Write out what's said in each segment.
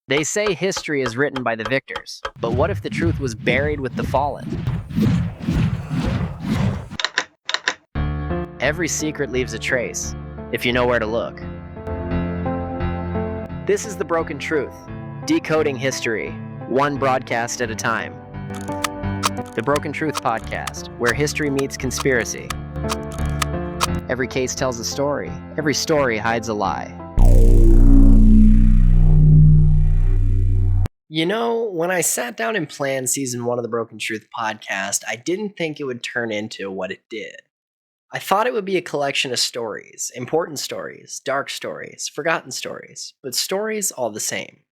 They say history is written by the victors, but what if the truth was buried with the fallen? Every secret leaves a trace, if you know where to look. This is The Broken Truth, decoding history, one broadcast at a time. The Broken Truth Podcast, where history meets conspiracy. Every case tells a story, every story hides a lie. You know, when I sat down and planned season 1 of the Broken Truth podcast, I didn't think it would turn into what it did. I thought it would be a collection of stories, important stories, dark stories, forgotten stories, but stories all the same.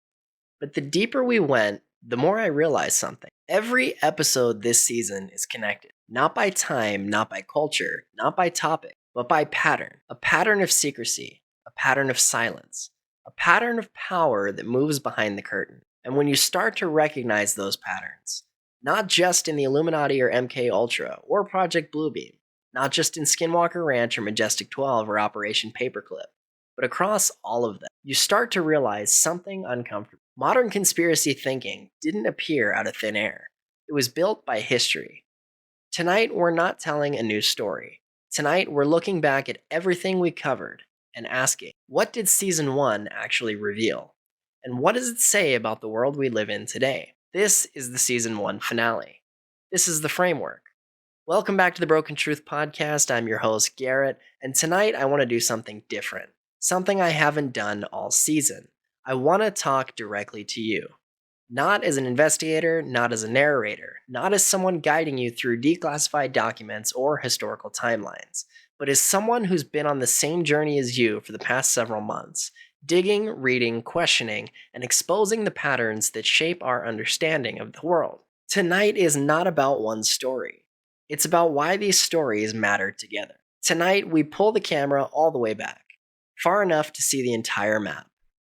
But the deeper we went, the more I realized something. Every episode this season is connected, not by time, not by culture, not by topic, but by pattern. A pattern of secrecy, a pattern of silence, a pattern of power that moves behind the curtain. And when you start to recognize those patterns, not just in the Illuminati or MKUltra or Project Bluebeam, not just in Skinwalker Ranch or Majestic 12 or Operation Paperclip, but across all of them, you start to realize something uncomfortable. Modern conspiracy thinking didn't appear out of thin air. It was built by history. Tonight, we're not telling a new story. Tonight, we're looking back at everything we covered and asking, what did season 1 actually reveal? And what does it say about the world we live in today? This is the season 1 finale. This is the framework. Welcome back to the Broken Truth Podcast. I'm your host, Garrett, and tonight I want to do something different. Something I haven't done all season. I want to talk directly to you. Not as an investigator, not as a narrator, not as someone guiding you through declassified documents or historical timelines, but as someone who's been on the same journey as you for the past several months. Digging, reading, questioning, and exposing the patterns that shape our understanding of the world. Tonight is not about one story. It's about why these stories matter together. Tonight, we pull the camera all the way back, far enough to see the entire map,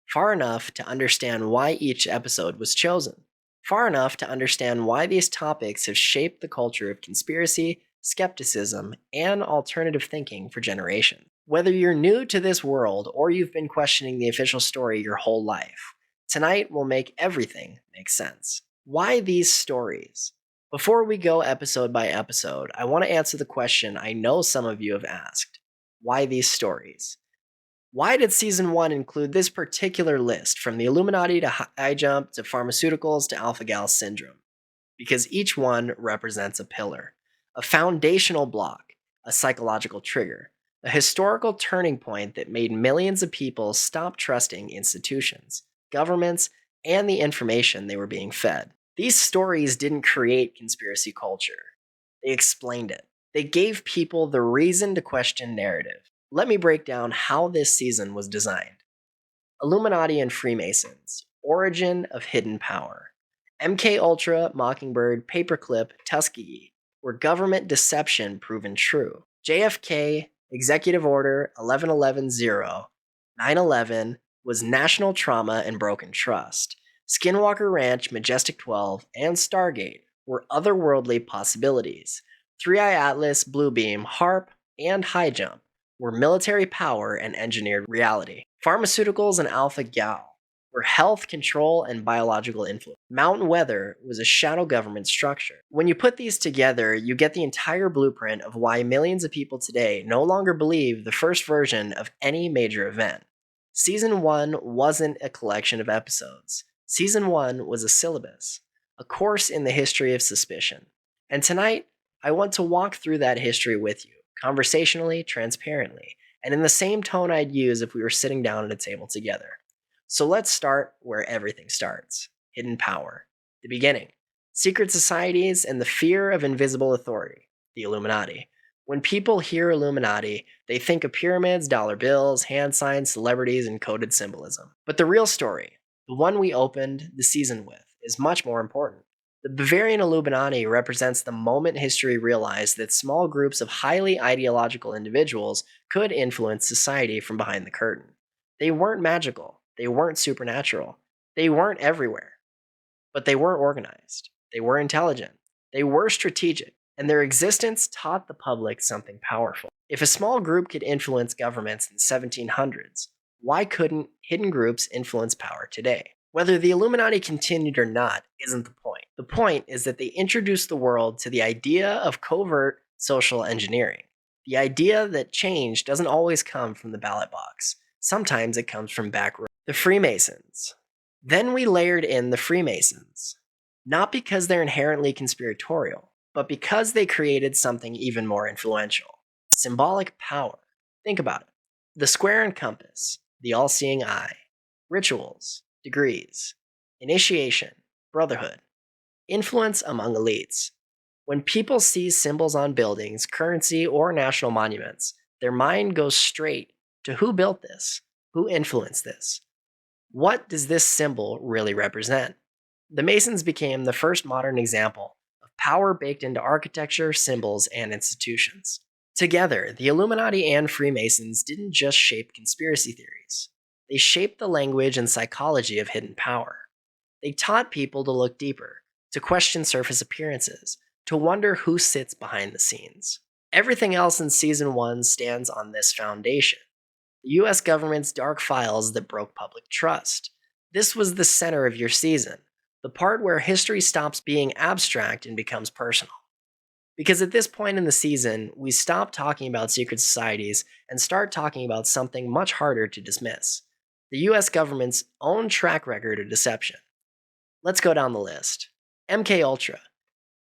far enough to understand why each episode was chosen, far enough to understand why these topics have shaped the culture of conspiracy, skepticism, and alternative thinking for generations. Whether you're new to this world or you've been questioning the official story your whole life, tonight will make everything make sense. Why these stories? Before we go episode by episode, I want to answer the question I know some of you have asked. Why these stories? Why did season 1 include this particular list, from the Illuminati to high jump to pharmaceuticals to alpha-gal syndrome? Because each one represents a pillar, a foundational block, a psychological trigger, a historical turning point that made millions of people stop trusting institutions, governments, and the information they were being fed. These stories didn't create conspiracy culture. They explained it. They gave people the reason to question narrative. Let me break down how this season was designed. Illuminati and Freemasons, origin of hidden power. MKUltra, Mockingbird, Paperclip, Tuskegee were government deception proven true. JFK, Executive Order 1111-0, 9/11 was national trauma and broken trust. Skinwalker Ranch, Majestic 12, and Stargate were otherworldly possibilities. 3-Eye Atlas, Bluebeam, HAARP, and High Jump were military power and engineered reality. Pharmaceuticals and alpha-gal were health, control, and biological influence. Mountain Weather was a shadow government structure. When you put these together, you get the entire blueprint of why millions of people today no longer believe the first version of any major event. Season 1 wasn't a collection of episodes. Season 1 was a syllabus, a course in the history of suspicion. And tonight, I want to walk through that history with you, conversationally, transparently, and in the same tone I'd use if we were sitting down at a table together. So let's start where everything starts. Hidden power. The beginning. Secret societies and the fear of invisible authority. The Illuminati. When people hear Illuminati, they think of pyramids, dollar bills, hand signs, celebrities, and coded symbolism. But the real story, the one we opened the season with, is much more important. The Bavarian Illuminati represents the moment history realized that small groups of highly ideological individuals could influence society from behind the curtain. They weren't magical. They weren't supernatural. They weren't everywhere. But they were organized. They were intelligent. They were strategic. And their existence taught the public something powerful. If a small group could influence governments in the 1700s, why couldn't hidden groups influence power today? Whether the Illuminati continued or not isn't the point. The point is that they introduced the world to the idea of covert social engineering. The idea that change doesn't always come from the ballot box. Sometimes it comes from back row. The Freemasons. Then we layered in the Freemasons. Not because they're inherently conspiratorial, but because they created something even more influential. Symbolic power. Think about it. The square and compass, the all-seeing eye, rituals, degrees, initiation, brotherhood, influence among elites. When people see symbols on buildings, currency, or national monuments, their mind goes straight to who built this, who influenced this. What does this symbol really represent? The Masons became the first modern example of power baked into architecture, symbols, and institutions. Together, the Illuminati and Freemasons didn't just shape conspiracy theories. They shaped the language and psychology of hidden power. They taught people to look deeper, to question surface appearances, to wonder who sits behind the scenes. Everything else in Season 1 stands on this foundation. The US government's dark files that broke public trust. This was the center of your season, the part where history stops being abstract and becomes personal. Because at this point in the season, we stop talking about secret societies and start talking about something much harder to dismiss: the US government's own track record of deception. Let's go down the list. MKUltra.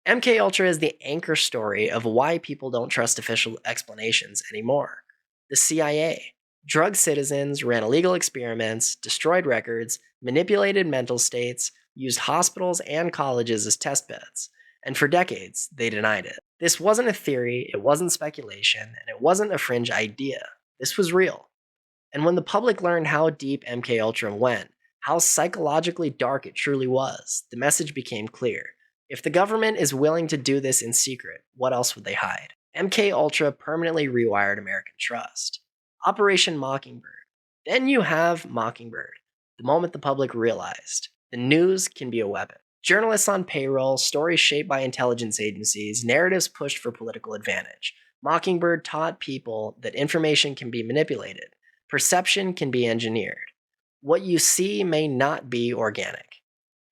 MKUltra is the anchor story of why people don't trust official explanations anymore. The CIA. Drugged citizens, ran illegal experiments, destroyed records, manipulated mental states, used hospitals and colleges as test beds. And for decades, they denied it. This wasn't a theory, it wasn't speculation, and it wasn't a fringe idea. This was real. And when the public learned how deep MKUltra went, how psychologically dark it truly was, the message became clear. If the government is willing to do this in secret, what else would they hide? MKUltra permanently rewired American trust. Operation Mockingbird. Then you have Mockingbird, the moment the public realized the news can be a weapon. Journalists on payroll, stories shaped by intelligence agencies, narratives pushed for political advantage. Mockingbird taught people that information can be manipulated, perception can be engineered. What you see may not be organic.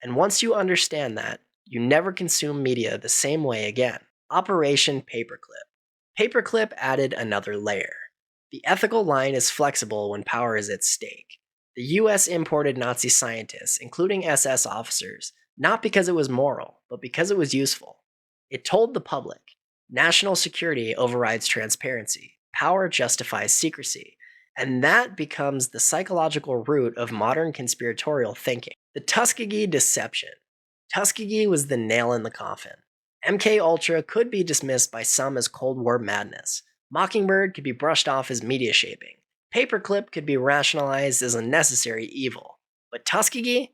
And once you understand that, you never consume media the same way again. Operation Paperclip. Paperclip added another layer. The ethical line is flexible when power is at stake. The US imported Nazi scientists, including SS officers, not because it was moral, but because it was useful. It told the public, national security overrides transparency, power justifies secrecy, and that becomes the psychological root of modern conspiratorial thinking. The Tuskegee deception. Tuskegee was the nail in the coffin. MKUltra could be dismissed by some as Cold War madness. Mockingbird could be brushed off as media shaping. Paperclip could be rationalized as a necessary evil. But Tuskegee?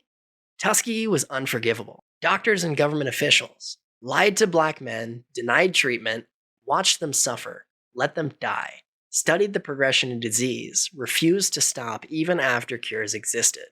Tuskegee was unforgivable. Doctors and government officials lied to black men, denied treatment, watched them suffer, let them die, studied the progression of disease, refused to stop even after cures existed.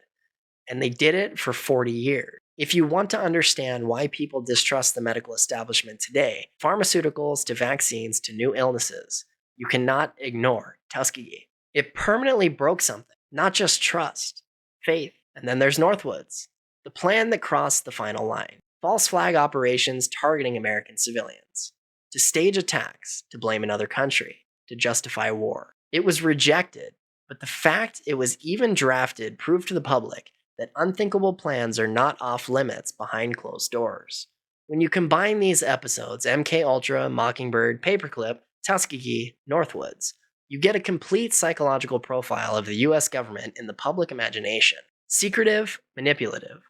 And they did it for 40 years. If you want to understand why people distrust the medical establishment today, pharmaceuticals to vaccines to new illnesses, you cannot ignore Tuskegee. It permanently broke something, not just trust, faith. And then there's Northwoods, the plan that crossed the final line. False flag operations targeting American civilians, to stage attacks, to blame another country, to justify war. It was rejected, but the fact it was even drafted proved to the public that unthinkable plans are not off limits behind closed doors. When you combine these episodes, MKUltra, Mockingbird, Paperclip, Tuskegee, Northwoods, you get a complete psychological profile of the US government in the public imagination. Secretive, manipulative,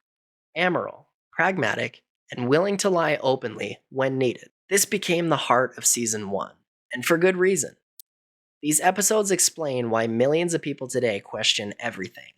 amoral, pragmatic, and willing to lie openly when needed. This became the heart of Season 1, and for good reason. These episodes explain why millions of people today question everything.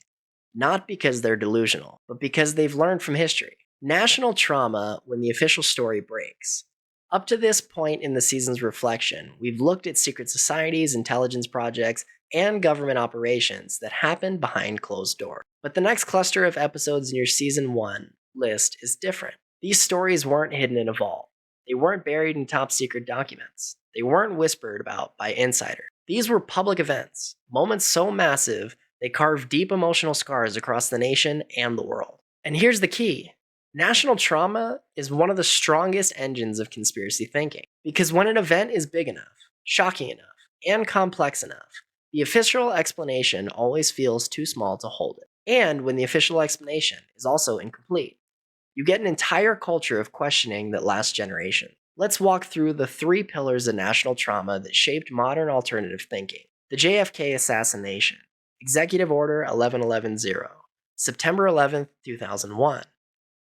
Not because they're delusional, but because they've learned from history. National trauma when the official story breaks. Up to this point in the season's reflection, we've looked at secret societies, intelligence projects, and government operations that happened behind closed doors. But the next cluster of episodes in your Season 1 list is different. These stories weren't hidden in a vault. They weren't buried in top secret documents. They weren't whispered about by insiders. These were public events, moments so massive they carved deep emotional scars across the nation and the world. And here's the key. National trauma is one of the strongest engines of conspiracy thinking, because when an event is big enough, shocking enough, and complex enough, the official explanation always feels too small to hold it. And when the official explanation is also incomplete, you get an entire culture of questioning that lasts generations. Let's walk through the 3 pillars of national trauma that shaped modern alternative thinking. The JFK assassination, Executive Order 11110, September 11th, 2001.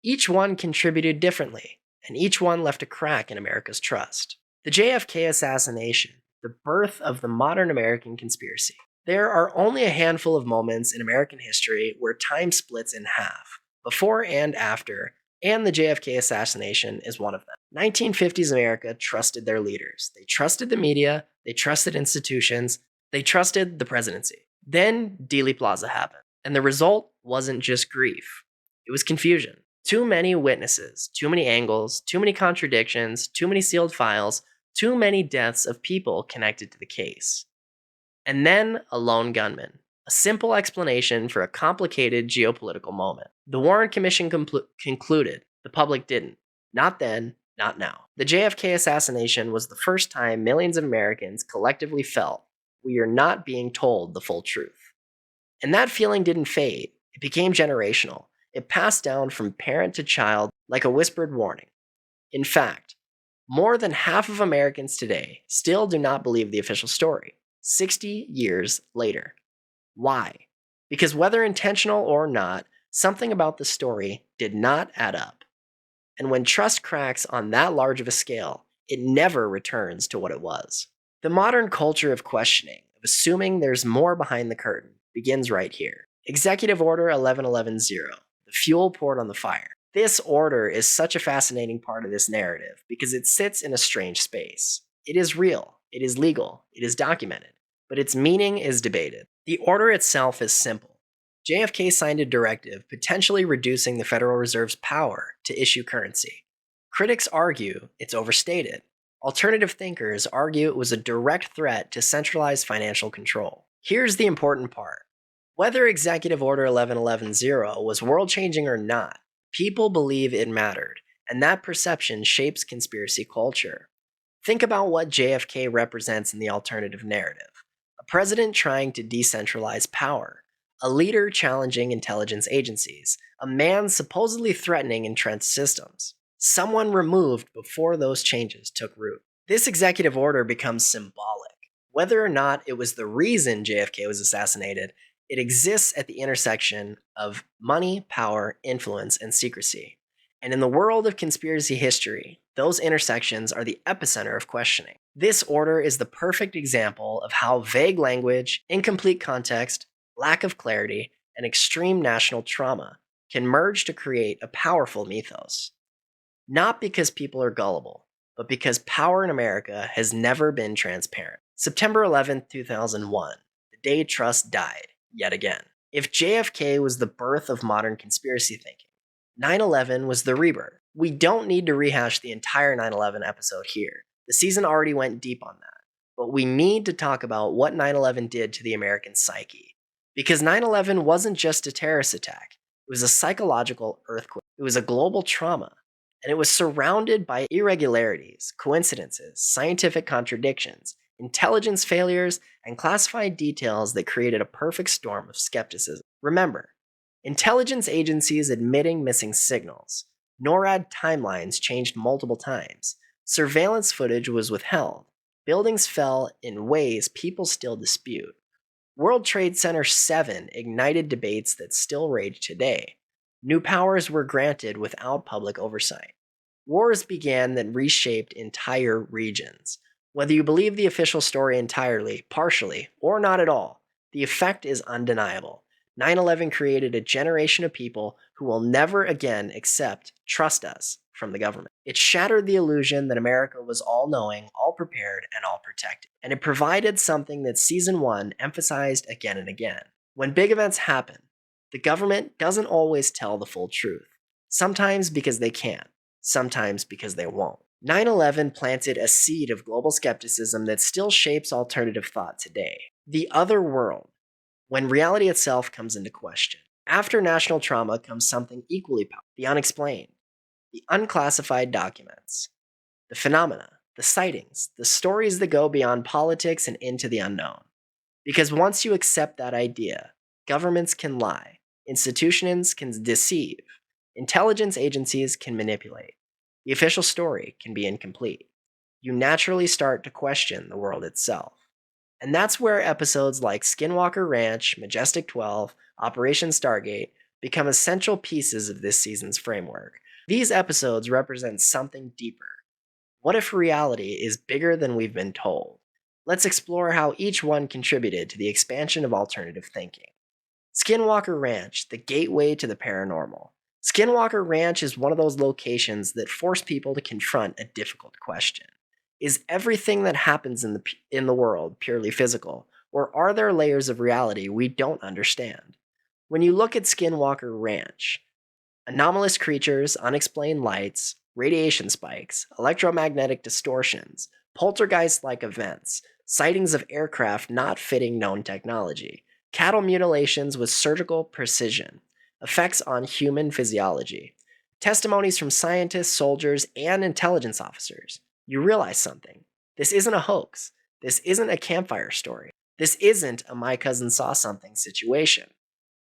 Each one contributed differently, and each one left a crack in America's trust. The JFK assassination, the birth of the modern American conspiracy. There are only a handful of moments in American history where time splits in half, before and after, and the JFK assassination is one of them. 1950s America trusted their leaders. They trusted the media, they trusted institutions, they trusted the presidency. Then Dealey Plaza happened, and the result wasn't just grief, it was confusion. Too many witnesses, too many angles, too many contradictions, too many sealed files, too many deaths of people connected to the case. And then a lone gunman. A simple explanation for a complicated geopolitical moment. The Warren Commission concluded. The public didn't. Not then, not now. The JFK assassination was the first time millions of Americans collectively felt we are not being told the full truth. And that feeling didn't fade. It became generational. It passed down from parent to child like a whispered warning. In fact, more than half of Americans today still do not believe the official story, 60 years later. Why? Because whether intentional or not, something about the story did not add up. And when trust cracks on that large of a scale, it never returns to what it was. The modern culture of questioning, of assuming there's more behind the curtain, begins right here. Executive Order 11110. The fuel poured on the fire. This order is such a fascinating part of this narrative because it sits in a strange space. It is real, it is legal, it is documented, but its meaning is debated. The order itself is simple. JFK signed a directive potentially reducing the Federal Reserve's power to issue currency. Critics argue it's overstated. Alternative thinkers argue it was a direct threat to centralized financial control. Here's the important part. Whether Executive Order 11110 was world-changing or not, people believe it mattered, and that perception shapes conspiracy culture. Think about what JFK represents in the alternative narrative. A president trying to decentralize power, a leader challenging intelligence agencies, a man supposedly threatening entrenched systems, someone removed before those changes took root. This executive order becomes symbolic. Whether or not it was the reason JFK was assassinated, it exists at the intersection of money, power, influence, and secrecy. And in the world of conspiracy history, those intersections are the epicenter of questioning. This order is the perfect example of how vague language, incomplete context, lack of clarity, and extreme national trauma can merge to create a powerful mythos. Not because people are gullible, but because power in America has never been transparent. September 11th, 2001, the day trust died. Yet again. If JFK was the birth of modern conspiracy thinking, 9/11 was the rebirth. We don't need to rehash the entire 9/11 episode here. The season already went deep on that. But we need to talk about what 9/11 did to the American psyche. Because 9/11 wasn't just a terrorist attack. It was a psychological earthquake. It was a global trauma. And it was surrounded by irregularities, coincidences, scientific contradictions, intelligence failures, and classified details that created a perfect storm of skepticism. Remember, intelligence agencies admitting missing signals. NORAD timelines changed multiple times. Surveillance footage was withheld. Buildings fell in ways people still dispute. World Trade Center 7 ignited debates that still rage today. New powers were granted without public oversight. Wars began that reshaped entire regions. Whether you believe the official story entirely, partially, or not at all, the effect is undeniable. 9/11 created a generation of people who will never again accept "trust us" from the government. It shattered the illusion that America was all-knowing, all-prepared, and all-protected. And it provided something that Season 1 emphasized again and again. When big events happen, the government doesn't always tell the full truth. Sometimes because they can't, sometimes because they won't. 9/11 planted a seed of global skepticism that still shapes alternative thought today. The other world, when reality itself comes into question. After national trauma comes something equally powerful: the unexplained, the unclassified documents, the phenomena, the sightings, the stories that go beyond politics and into the unknown. Because once you accept that idea, governments can lie, institutions can deceive, intelligence agencies can manipulate, the official story can be incomplete. You naturally start to question the world itself. And that's where episodes like Skinwalker Ranch, Majestic 12, Operation Stargate become essential pieces of this season's framework. These episodes represent something deeper. What if reality is bigger than we've been told? Let's explore how each one contributed to the expansion of alternative thinking. Skinwalker Ranch, the gateway to the paranormal. Skinwalker Ranch is one of those locations that force people to confront a difficult question. Is everything that happens in the world purely physical, or are there layers of reality we don't understand? When you look at Skinwalker Ranch, anomalous creatures, unexplained lights, radiation spikes, electromagnetic distortions, poltergeist-like events, sightings of aircraft not fitting known technology, cattle mutilations with surgical precision, effects on human physiology, testimonies from scientists, soldiers, and intelligence officers, you realize something. This isn't a hoax. This isn't a campfire story. This isn't a my cousin saw something situation.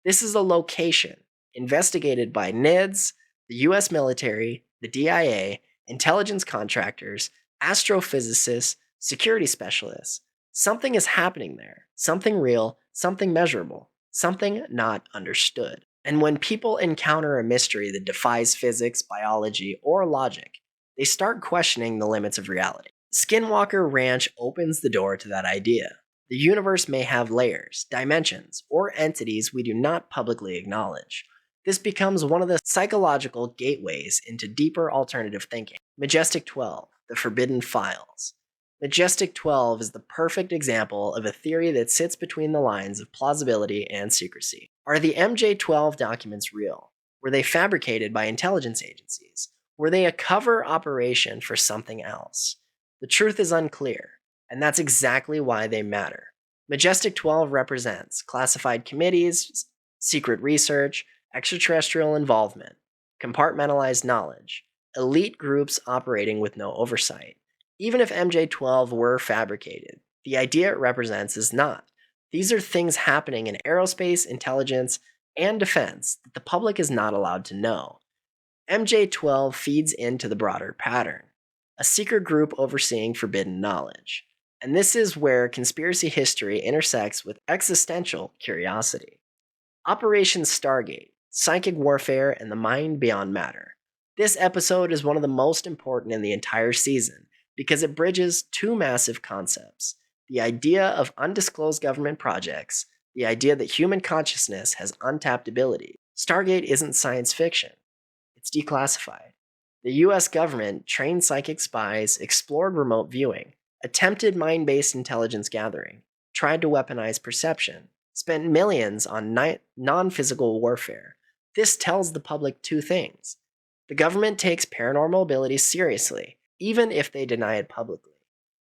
This is a location investigated by NIDS, the US military, the DIA, intelligence contractors, astrophysicists, security specialists. Something is happening there. Something real, something measurable, something not understood. And when people encounter a mystery that defies physics, biology, or logic, they start questioning the limits of reality. Skinwalker Ranch opens the door to that idea. The universe may have layers, dimensions, or entities we do not publicly acknowledge. This becomes one of the psychological gateways into deeper alternative thinking. Majestic 12, the Forbidden Files. Majestic 12 is the perfect example of a theory that sits between the lines of plausibility and secrecy. Are the MJ12 documents real? Were they fabricated by intelligence agencies? Were they a cover operation for something else? The truth is unclear, and that's exactly why they matter. Majestic 12 represents classified committees, secret research, extraterrestrial involvement, compartmentalized knowledge, elite groups operating with no oversight. Even if MJ12 were fabricated, the idea it represents is not. These are things happening in aerospace, intelligence, and defense that the public is not allowed to know. MJ12 feeds into the broader pattern, a secret group overseeing forbidden knowledge. And this is where conspiracy history intersects with existential curiosity. Operation Stargate, Psychic Warfare and the Mind Beyond Matter. This episode is one of the most important in the entire season because it bridges two massive concepts: the idea of undisclosed government projects, the idea that human consciousness has untapped ability. Stargate isn't science fiction. It's declassified. The US government trained psychic spies, explored remote viewing, attempted mind-based intelligence gathering, tried to weaponize perception, spent millions on non-physical warfare. This tells the public two things. The government takes paranormal abilities seriously, even if they deny it publicly.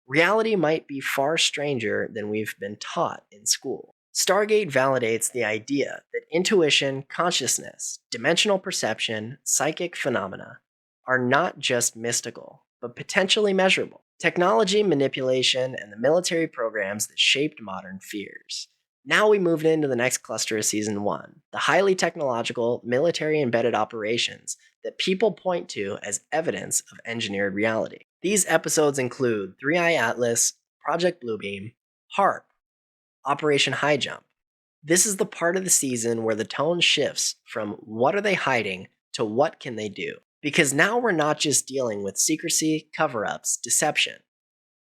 Reality might be far stranger than we've been taught in school. Stargate validates the idea that intuition, consciousness, dimensional perception, psychic phenomena are not just mystical, but potentially measurable. Technology, manipulation, and the military programs that shaped modern fears. Now we moved into the next cluster of Season 1, the highly technological, military-embedded operations that people point to as evidence of engineered reality. These episodes include 3i Atlas, Project Bluebeam, HAARP, Operation High Jump. This is the part of the season where the tone shifts from what are they hiding to what can they do. Because now we're not just dealing with secrecy, cover-ups, deception.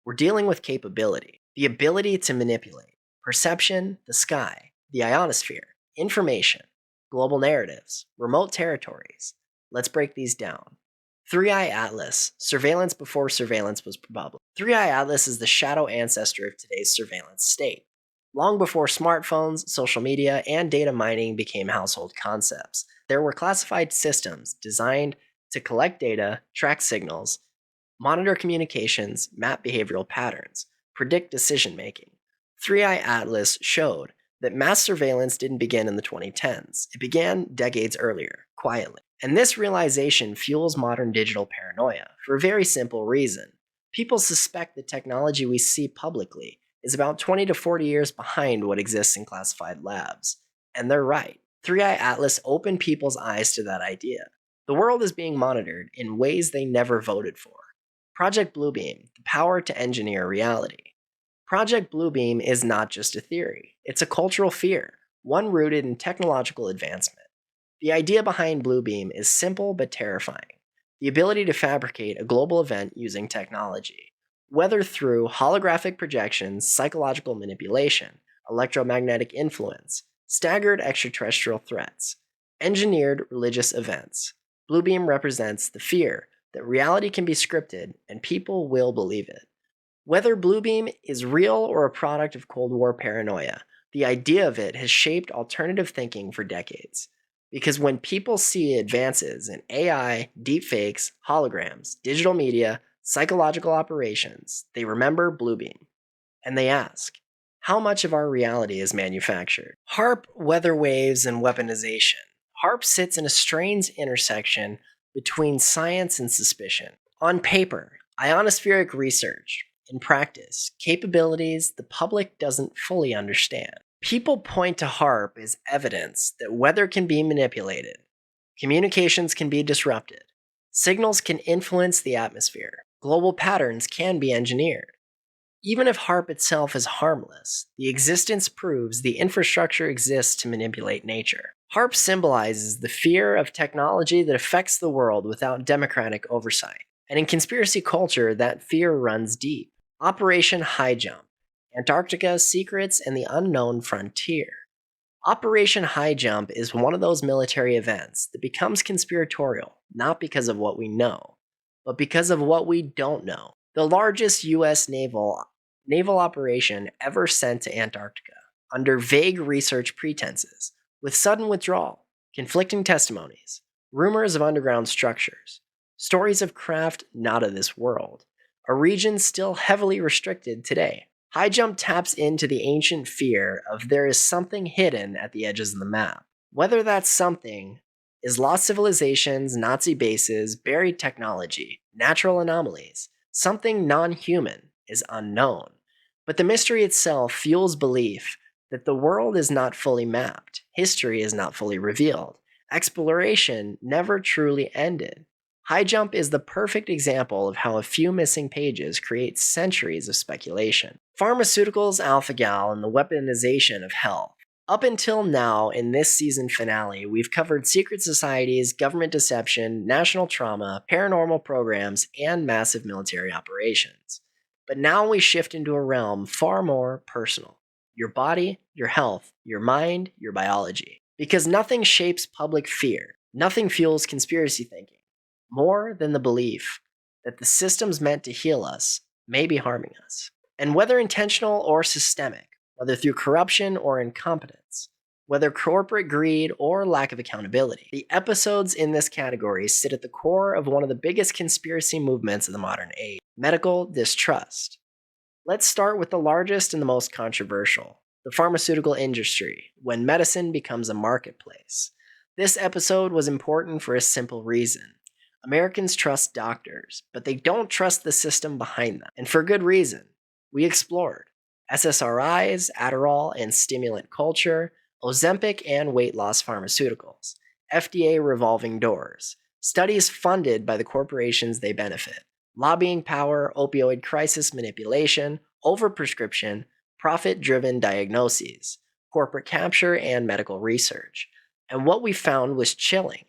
We're dealing with capability, the ability to manipulate, perception, the sky, the ionosphere, information, global narratives, remote territories. Let's break these down. 3i Atlas, surveillance before surveillance was probable. 3i Atlas is the shadow ancestor of today's surveillance state. Long before smartphones, social media, and data mining became household concepts, there were classified systems designed to collect data, track signals, monitor communications, map behavioral patterns, predict decision-making. 3i Atlas showed that mass surveillance didn't begin in the 2010s. It began decades earlier, quietly. And this realization fuels modern digital paranoia for a very simple reason. People suspect the technology we see publicly is about 20 to 40 years behind what exists in classified labs. And they're right. 3i Atlas opened people's eyes to that idea. The world is being monitored in ways they never voted for. Project Bluebeam, the power to engineer reality. Project Bluebeam is not just a theory. It's a cultural fear, one rooted in technological advancement. The idea behind Bluebeam is simple but terrifying. The ability to fabricate a global event using technology, whether through holographic projections, psychological manipulation, electromagnetic influence, staggered extraterrestrial threats, engineered religious events. Bluebeam represents the fear that reality can be scripted and people will believe it. Whether Bluebeam is real or a product of Cold War paranoia, the idea of it has shaped alternative thinking for decades. Because when people see advances in AI, deepfakes, holograms, digital media, psychological operations, they remember Bluebeam. And they ask, how much of our reality is manufactured? HAARP, weather waves, and weaponization. HAARP sits in a strange intersection between science and suspicion. On paper, ionospheric research. In practice, capabilities the public doesn't fully understand. People point to HAARP as evidence that weather can be manipulated, communications can be disrupted, signals can influence the atmosphere, global patterns can be engineered. Even if HAARP itself is harmless, the existence proves the infrastructure exists to manipulate nature. HAARP symbolizes the fear of technology that affects the world without democratic oversight. And in conspiracy culture, that fear runs deep. Operation High Jump, Antarctica Secrets and the Unknown Frontier. Operation High Jump is one of those military events that becomes conspiratorial, not because of what we know, but because of what we don't know. The largest U.S. naval operation ever sent to Antarctica, under vague research pretenses, with sudden withdrawal, conflicting testimonies, rumors of underground structures, stories of craft not of this world, a region still heavily restricted today. High Jump taps into the ancient fear of there is something hidden at the edges of the map. Whether that something is lost civilizations, Nazi bases, buried technology, natural anomalies, something non-human is unknown. But the mystery itself fuels belief that the world is not fully mapped, history is not fully revealed, exploration never truly ended. High Jump is the perfect example of how a few missing pages create centuries of speculation. Pharmaceuticals, alpha-gal, and the weaponization of health. Up until now, in this season finale, we've covered secret societies, government deception, national trauma, paranormal programs, and massive military operations. But now we shift into a realm far more personal. Your body, your health, your mind, your biology. Because nothing shapes public fear. Nothing fuels conspiracy thinking more than the belief that the systems meant to heal us may be harming us. And whether intentional or systemic, whether through corruption or incompetence, whether corporate greed or lack of accountability, the episodes in this category sit at the core of one of the biggest conspiracy movements of the modern age, medical distrust. Let's start with the largest and the most controversial, the pharmaceutical industry, when medicine becomes a marketplace. This episode was important for a simple reason. Americans trust doctors, but they don't trust the system behind them, and for good reason. We explored SSRIs, Adderall and stimulant culture, Ozempic and weight loss pharmaceuticals, FDA revolving doors, studies funded by the corporations they benefit, lobbying power, opioid crisis manipulation, overprescription, profit-driven diagnoses, corporate capture, and medical research. And what we found was chilling.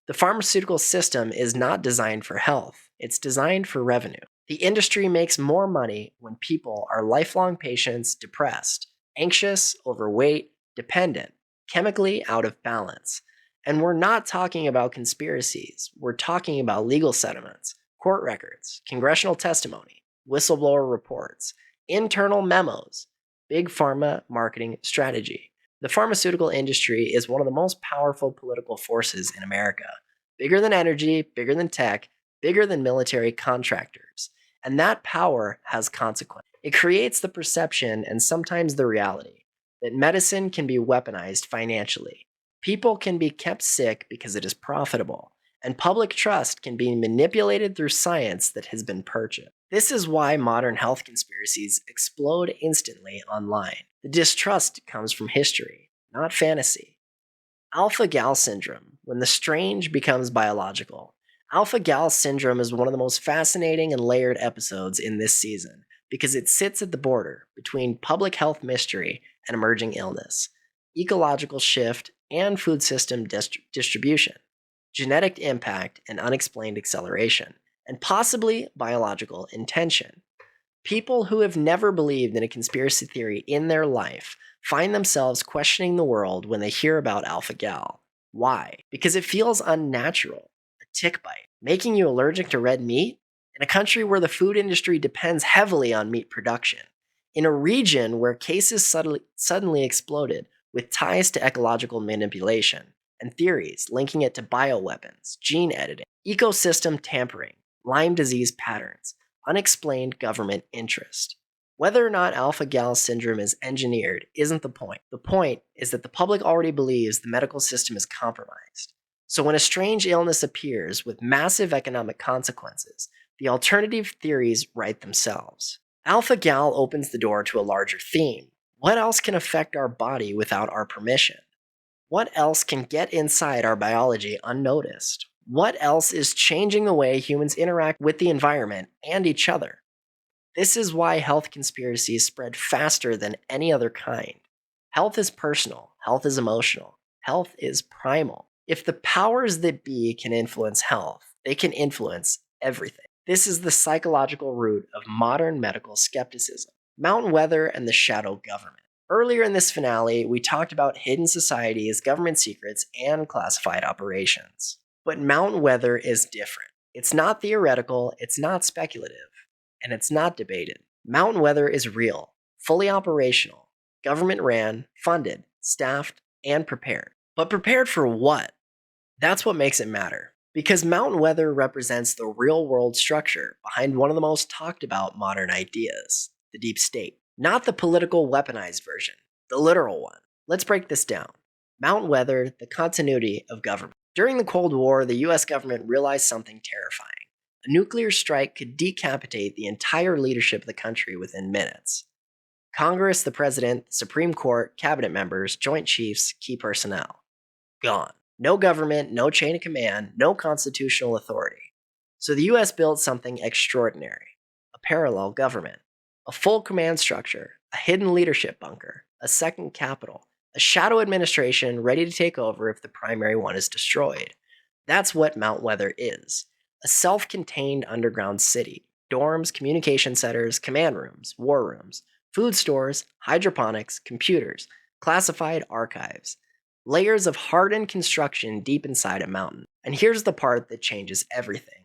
The pharmaceutical system is not designed for health, it's designed for revenue. The industry makes more money when people are lifelong patients, depressed, anxious, overweight, dependent, chemically out of balance. And we're not talking about conspiracies, we're talking about legal settlements, court records, congressional testimony, whistleblower reports, internal memos, big pharma marketing strategy. The pharmaceutical industry is one of the most powerful political forces in America. Bigger than energy, bigger than tech, bigger than military contractors. And that power has consequences. It creates the perception and sometimes the reality. that medicine can be weaponized financially. People can be kept sick because it is profitable, and public trust can be manipulated through science that has been purchased. This is why modern health conspiracies explode instantly online. The distrust comes from history, not fantasy. Alpha-Gal syndrome, when the strange becomes biological. Alpha-Gal syndrome is one of the most fascinating and layered episodes in this season because it sits at the border between public health mystery and emerging illness, ecological shift, and food system distribution, genetic impact and unexplained acceleration, and possibly biological intention. People who have never believed in a conspiracy theory in their life find themselves questioning the world when they hear about alpha-gal. Why? Because it feels unnatural. A tick bite, making you allergic to red meat? In a country where the food industry depends heavily on meat production. In a region where cases suddenly exploded with ties to ecological manipulation and theories linking it to bioweapons, gene editing, ecosystem tampering, Lyme disease patterns, unexplained government interest. Whether or not alpha-gal syndrome is engineered isn't the point. The point is that the public already believes the medical system is compromised. So when a strange illness appears with massive economic consequences, the alternative theories write themselves. Alpha-gal opens the door to a larger theme. What else can affect our body without our permission? What else can get inside our biology unnoticed? What else is changing the way humans interact with the environment and each other? This is why health conspiracies spread faster than any other kind. Health is personal. Health is emotional. Health is primal. If the powers that be can influence health, they can influence everything. This is the psychological root of modern medical skepticism. Mountain weather and the shadow government. Earlier in this finale, we talked about hidden societies, government secrets, and classified operations. But mountain weather is different. It's not theoretical, it's not speculative, and it's not debated. Mountain weather is real, fully operational, government ran, funded, staffed, and prepared. But prepared for what? That's what makes it matter. Because mountain weather represents the real-world structure behind one of the most talked about modern ideas, the deep state. Not the political weaponized version, the literal one. Let's break this down. Mountain weather, the continuity of government. During the Cold War, the US government realized something terrifying. A nuclear strike could decapitate the entire leadership of the country within minutes. Congress, the president, the Supreme Court, cabinet members, joint chiefs, key personnel. Gone. No government, no chain of command, no constitutional authority. So the US built something extraordinary. A parallel government. A full command structure, a hidden leadership bunker, a second capital, a shadow administration ready to take over if the primary one is destroyed. That's what Mount Weather is. A self-contained underground city. Dorms, communication centers, command rooms, war rooms, food stores, hydroponics, computers, classified archives. Layers of hardened construction deep inside a mountain. And here's the part that changes everything.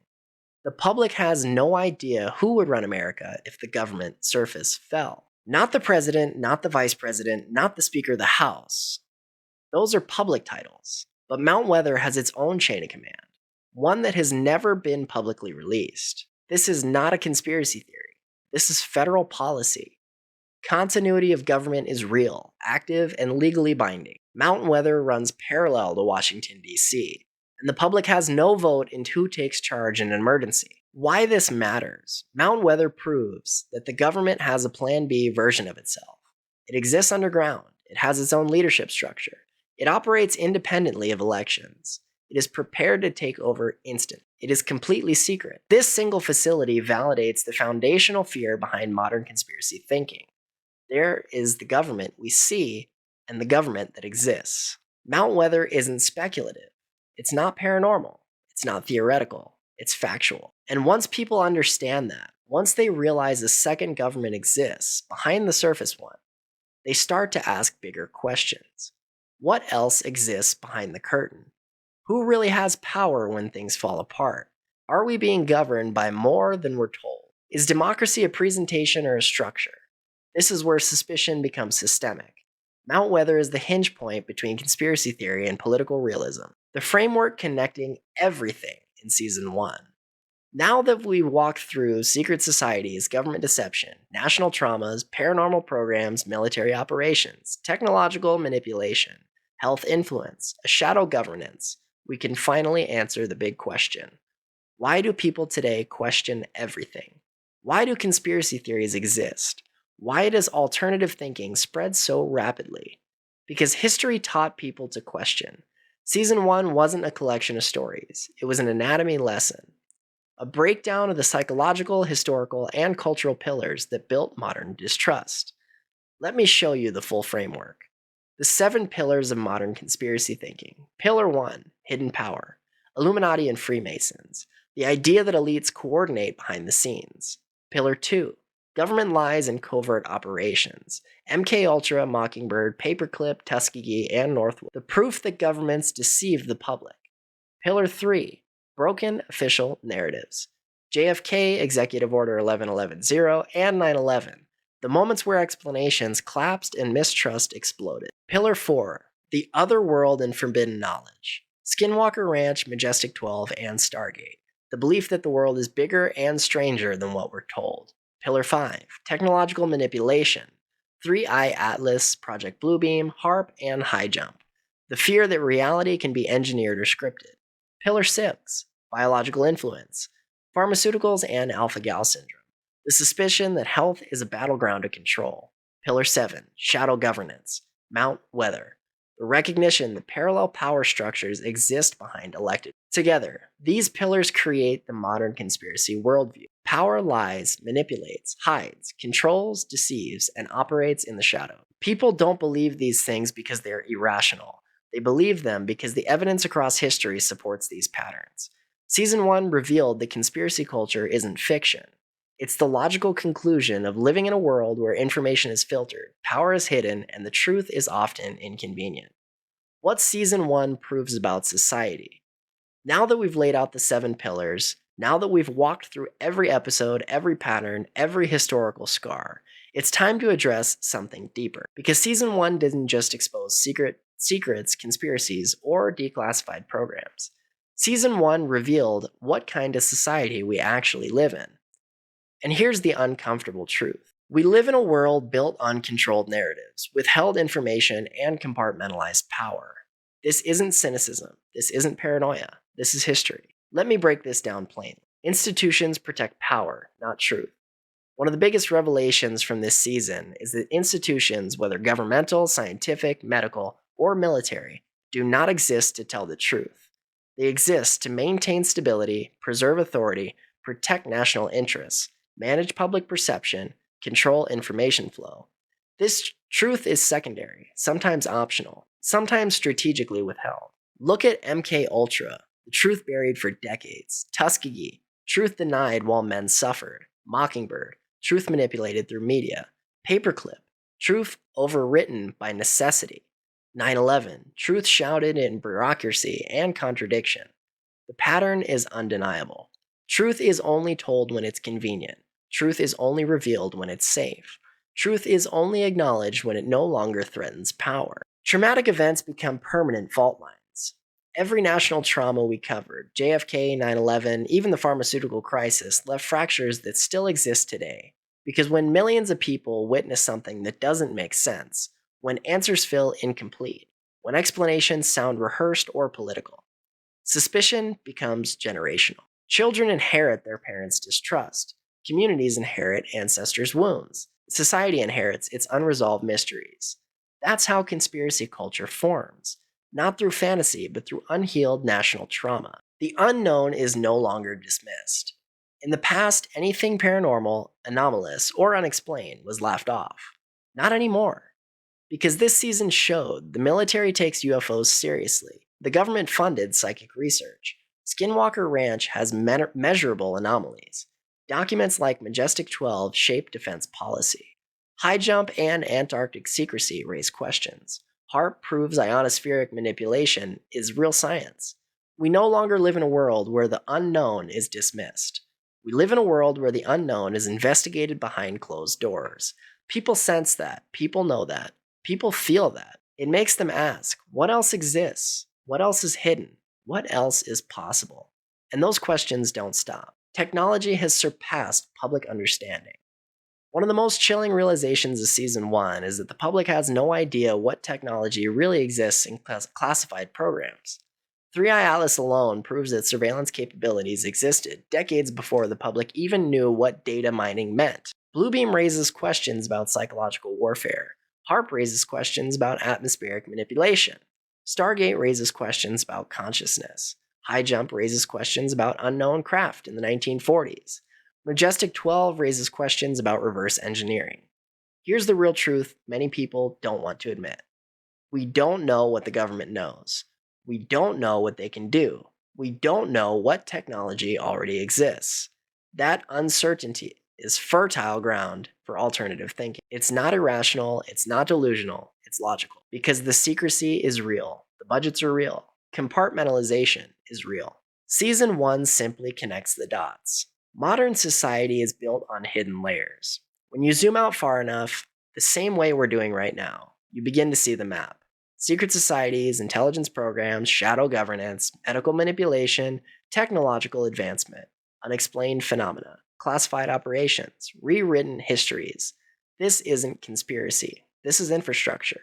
The public has no idea who would run America if the government surface fell. Not the president, not the vice president, not the Speaker of the House. Those are public titles. But Mount Weather has its own chain of command, one that has never been publicly released. This is not a conspiracy theory. This is federal policy. Continuity of government is real, active, and legally binding. Mountain Weather runs parallel to Washington, D.C., and the public has no vote in who takes charge in an emergency. Why this matters? Mountain Weather proves that the government has a Plan B version of itself. It exists underground. It has its own leadership structure. It operates independently of elections. It is prepared to take over instantly. It is completely secret. This single facility validates the foundational fear behind modern conspiracy thinking. There is the government we see and the government that exists. Mount Weather isn't speculative. It's not paranormal. It's not theoretical. It's factual. And once people understand that, once they realize a second government exists behind the surface one, they start to ask bigger questions. What else exists behind the curtain? Who really has power when things fall apart? Are we being governed by more than we're told? Is democracy a presentation or a structure? This is where suspicion becomes systemic. Mount Weather is the hinge point between conspiracy theory and political realism, the framework connecting everything in Season 1. Now that we've walked through secret societies, government deception, national traumas, paranormal programs, military operations, technological manipulation, health influence, a shadow governance, we can finally answer the big question. Why do people today question everything? Why do conspiracy theories exist? Why does alternative thinking spread so rapidly? Because history taught people to question. Season 1 wasn't a collection of stories, it was an anatomy lesson. A breakdown of the psychological, historical, and cultural pillars that built modern distrust. Let me show you the full framework. The 7 pillars of modern conspiracy thinking. Pillar 1, hidden power. Illuminati and Freemasons. The idea that elites coordinate behind the scenes. Pillar 2, government lies and covert operations. MKUltra, Mockingbird, Paperclip, Tuskegee, and Northwood. The proof that governments deceive the public. Pillar 3, broken official narratives. JFK, Executive Order 11110, and 9/11. The moments where explanations collapsed and mistrust exploded. Pillar 4, the other world and forbidden knowledge. Skinwalker Ranch, Majestic 12, and Stargate. The belief that the world is bigger and stranger than what we're told. Pillar 5, technological manipulation. 3-Eye Atlas, Project Bluebeam, HAARP, and High Jump. The fear that reality can be engineered or scripted. Pillar 6, biological influence. Pharmaceuticals and alpha-gal syndrome. The suspicion that health is a battleground of control. Pillar 7, shadow governance. Mount Weather. The recognition that parallel power structures exist behind elected. Together, these pillars create the modern conspiracy worldview. Power lies, manipulates, hides, controls, deceives, and operates in the shadow. People don't believe these things because they're irrational. They believe them because the evidence across history supports these patterns. Season 1 revealed that conspiracy culture isn't fiction. It's the logical conclusion of living in a world where information is filtered, power is hidden, and the truth is often inconvenient. What Season 1 proves about society? Now that we've laid out the 7 pillars, now that we've walked through every episode, every pattern, every historical scar, it's time to address something deeper. Because Season 1 didn't just expose secrets, conspiracies, or declassified programs. Season 1 revealed what kind of society we actually live in. And here's the uncomfortable truth. We live in a world built on controlled narratives, withheld information, and compartmentalized power. This isn't cynicism. This isn't paranoia. This is history. Let me break this down plainly. Institutions protect power, not truth. One of the biggest revelations from this season is that institutions, whether governmental, scientific, medical, or military, do not exist to tell the truth. They exist to maintain stability, preserve authority, protect national interests, manage public perception, control information flow. This truth is secondary, sometimes optional, sometimes strategically withheld. Look at MKUltra, the truth buried for decades. Tuskegee, truth denied while men suffered. Mockingbird, truth manipulated through media. Paperclip, truth overwritten by necessity. 9/11, truth shouted in bureaucracy and contradiction. The pattern is undeniable. Truth is only told when it's convenient. Truth is only revealed when it's safe. Truth is only acknowledged when it no longer threatens power. Traumatic events become permanent fault lines. Every national trauma we covered, JFK, 9/11, even the pharmaceutical crisis, left fractures that still exist today. Because when millions of people witness something that doesn't make sense, when answers feel incomplete, when explanations sound rehearsed or political, suspicion becomes generational. Children inherit their parents' distrust. Communities inherit ancestors' wounds. Society inherits its unresolved mysteries. That's how conspiracy culture forms, not through fantasy, but through unhealed national trauma. The unknown is no longer dismissed. In the past, anything paranormal, anomalous, or unexplained was laughed off. Not anymore. Because this season showed the military takes UFOs seriously. The government funded psychic research. Skinwalker Ranch has measurable anomalies. Documents like Majestic 12 shape defense policy. High jump and Antarctic secrecy raise questions. HAARP proves ionospheric manipulation is real science. We no longer live in a world where the unknown is dismissed. We live in a world where the unknown is investigated behind closed doors. People sense that. People know that. People feel that. It makes them ask, what else exists? What else is hidden? What else is possible? And those questions don't stop. Technology has surpassed public understanding. One of the most chilling realizations of Season 1 is that the public has no idea what technology really exists in classified programs. 3i Atlas alone proves that surveillance capabilities existed decades before the public even knew what data mining meant. Bluebeam raises questions about psychological warfare. HAARP raises questions about atmospheric manipulation. Stargate raises questions about consciousness. High Jump raises questions about unknown craft in the 1940s. Majestic 12 raises questions about reverse engineering. Here's the real truth many people don't want to admit. We don't know what the government knows. We don't know what they can do. We don't know what technology already exists. That uncertainty is fertile ground for alternative thinking. It's not irrational, it's not delusional, it's logical. Because the secrecy is real, the budgets are real, compartmentalization is real. Season 1 simply connects the dots. Modern society is built on hidden layers. When you zoom out far enough, the same way we're doing right now, you begin to see the map. Secret societies, intelligence programs, shadow governance, medical manipulation, technological advancement, unexplained phenomena, classified operations, rewritten histories. This isn't conspiracy. This is infrastructure.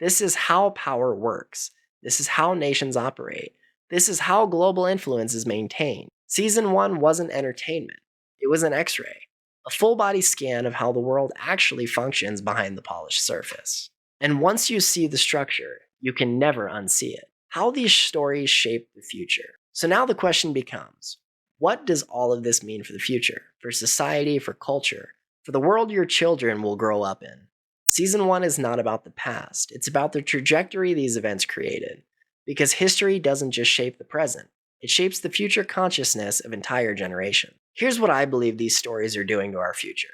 This is how power works. This is how nations operate. This is how global influence is maintained. Season 1 wasn't entertainment. It was an X-ray, a full-body scan of how the world actually functions behind the polished surface. And once you see the structure, you can never unsee it. How these stories shape the future. So now the question becomes, what does all of this mean for the future? For society, for culture, for the world your children will grow up in? Season 1 is not about the past. It's about the trajectory these events created. Because history doesn't just shape the present. It shapes the future consciousness of entire generations. Here's what I believe these stories are doing to our future.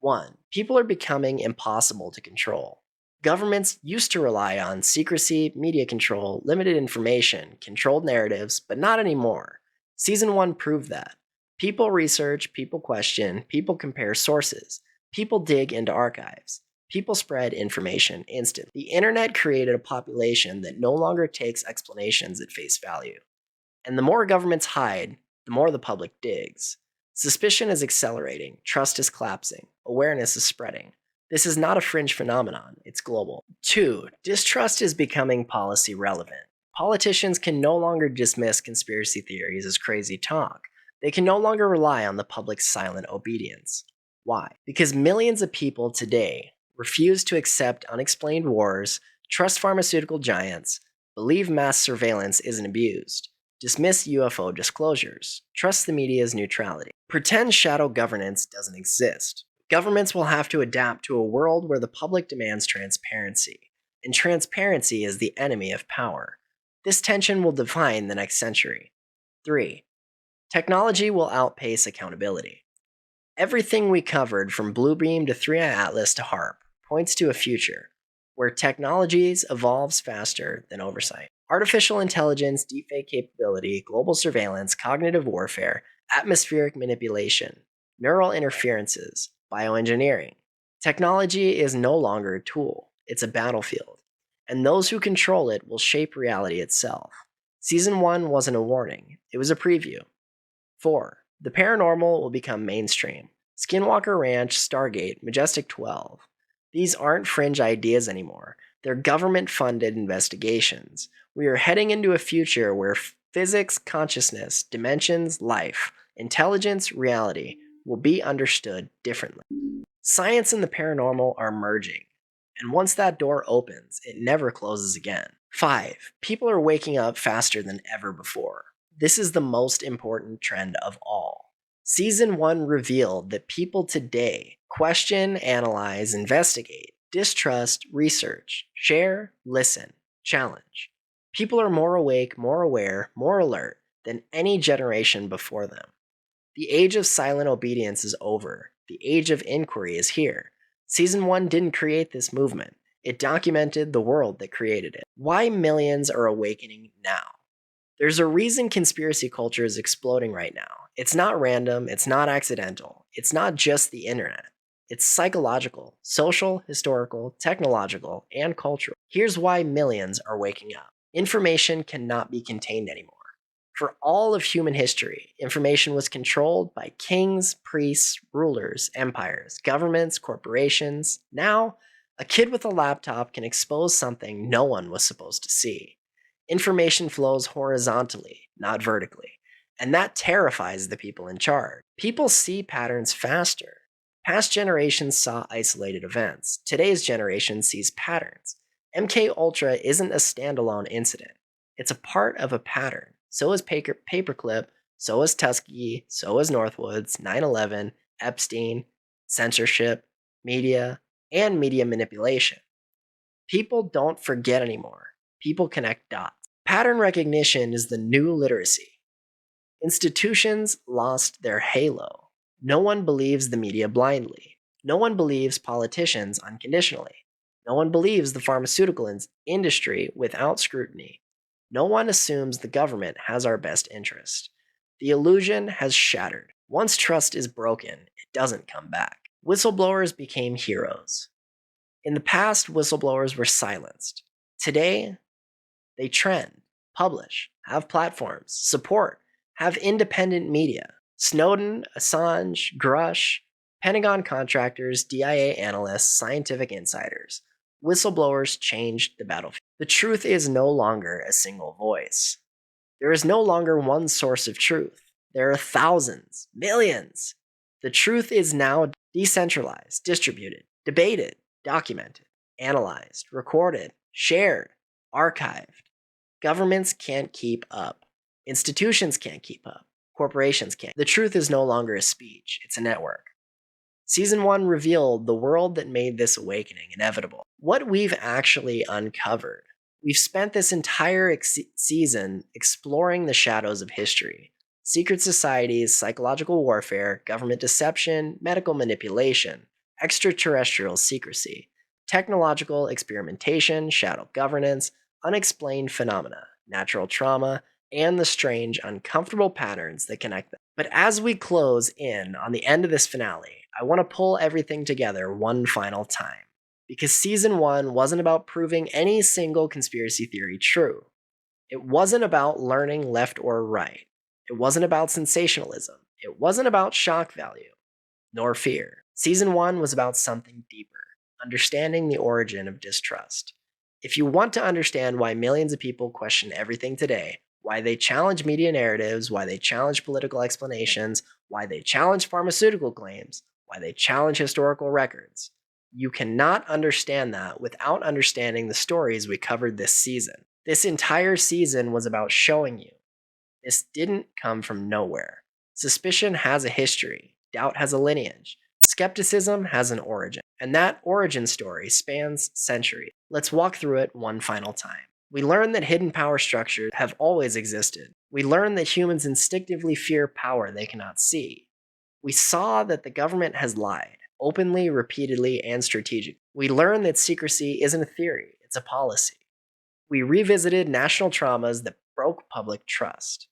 1. People are becoming impossible to control. Governments used to rely on secrecy, media control, limited information, controlled narratives, but not anymore. Season 1 proved that. People research, people question, people compare sources, people dig into archives, people spread information instantly. The internet created a population that no longer takes explanations at face value. And the more governments hide, the more the public digs. Suspicion is accelerating, trust is collapsing, awareness is spreading. This is not a fringe phenomenon, it's global. 2. Distrust is becoming policy relevant. Politicians can no longer dismiss conspiracy theories as crazy talk. They can no longer rely on the public's silent obedience. Why? Because millions of people today refuse to accept unexplained wars, trust pharmaceutical giants, believe mass surveillance isn't abused, dismiss UFO disclosures, trust the media's neutrality, pretend shadow governance doesn't exist. Governments will have to adapt to a world where the public demands transparency, and transparency is the enemy of power. This tension will define the next century. 3. Technology will outpace accountability. Everything we covered from Bluebeam to 3i Atlas to HAARP points to a future where technologies evolves faster than oversight. Artificial intelligence, deepfake capability, global surveillance, cognitive warfare, atmospheric manipulation, neural interferences, bioengineering. Technology is no longer a tool, it's a battlefield, and those who control it will shape reality itself. Season 1 wasn't a warning, it was a preview. 4. The paranormal will become mainstream. Skinwalker Ranch, Stargate, Majestic 12. These aren't fringe ideas anymore. They're government-funded investigations. We are heading into a future where physics, consciousness, dimensions, life, intelligence, reality will be understood differently. Science and the paranormal are merging, and once that door opens, it never closes again. 5. People are waking up faster than ever before. This is the most important trend of all. Season 1 revealed that people today question, analyze, investigate, distrust, research, share, listen, challenge. People are more awake, more aware, more alert than any generation before them. The age of silent obedience is over. The age of inquiry is here. Season 1 didn't create this movement. It documented the world that created it. Why millions are awakening now? There's a reason conspiracy culture is exploding right now. It's not random, it's not accidental, it's not just the internet. It's psychological, social, historical, technological, and cultural. Here's why millions are waking up. Information cannot be contained anymore. For all of human history, information was controlled by kings, priests, rulers, empires, governments, corporations. Now, a kid with a laptop can expose something no one was supposed to see. Information flows horizontally, not vertically, and that terrifies the people in charge. People see patterns faster. Past generations saw isolated events. Today's generation sees patterns. MKUltra isn't a standalone incident. It's a part of a pattern. So is Paperclip, so is Tuskegee, so is Northwoods, 9/11, Epstein, censorship, media, and media manipulation. People don't forget anymore. People connect dots. Pattern recognition is the new literacy. Institutions lost their halo. No one believes the media blindly. No one believes politicians unconditionally. No one believes the pharmaceutical industry without scrutiny. No one assumes the government has our best interest. The illusion has shattered. Once trust is broken, it doesn't come back. Whistleblowers became heroes. In the past, whistleblowers were silenced. Today, they trend, publish, have platforms, support, have independent media. Snowden, Assange, Grush, Pentagon contractors, DIA analysts, scientific insiders. Whistleblowers changed the battlefield. The truth is no longer a single voice. There is no longer one source of truth. There are thousands, millions. The truth is now decentralized, distributed, debated, documented, analyzed, recorded, shared, archived. Governments can't keep up. Institutions can't keep up. Corporations can't. The truth is no longer a speech, it's a network. Season 1 revealed the world that made this awakening inevitable. What we've actually uncovered. We've spent this entire season exploring the shadows of history. Secret societies, psychological warfare, government deception, medical manipulation, extraterrestrial secrecy, technological experimentation, shadow governance, unexplained phenomena, natural trauma, and the strange, uncomfortable patterns that connect them. But as we close in on the end of this finale, I want to pull everything together one final time. Because Season 1 wasn't about proving any single conspiracy theory true. It wasn't about learning left or right. It wasn't about sensationalism. It wasn't about shock value, nor fear. Season 1 was about something deeper, understanding the origin of distrust. If you want to understand why millions of people question everything today, why they challenge media narratives, why they challenge political explanations, why they challenge pharmaceutical claims, why they challenge historical records, you cannot understand that without understanding the stories we covered this season. This entire season was about showing you. This didn't come from nowhere. Suspicion has a history. Doubt has a lineage. Skepticism has an origin. And that origin story spans centuries. Let's walk through it one final time. We learn that hidden power structures have always existed. We learn that humans instinctively fear power they cannot see. We saw that the government has lied, openly, repeatedly, and strategically. We learn that secrecy isn't a theory, it's a policy. We revisited national traumas that broke public trust.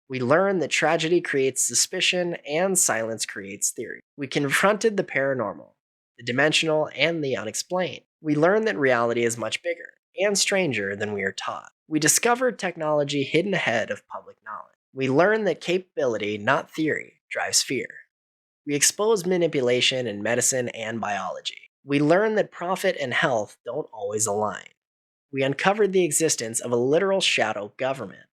We learned that tragedy creates suspicion and silence creates theory. We confronted the paranormal, the dimensional, and the unexplained. We learned that reality is much bigger and stranger than we are taught. We discovered technology hidden ahead of public knowledge. We learned that capability, not theory, drives fear. We exposed manipulation in medicine and biology. We learned that profit and health don't always align. We uncovered the existence of a literal shadow government.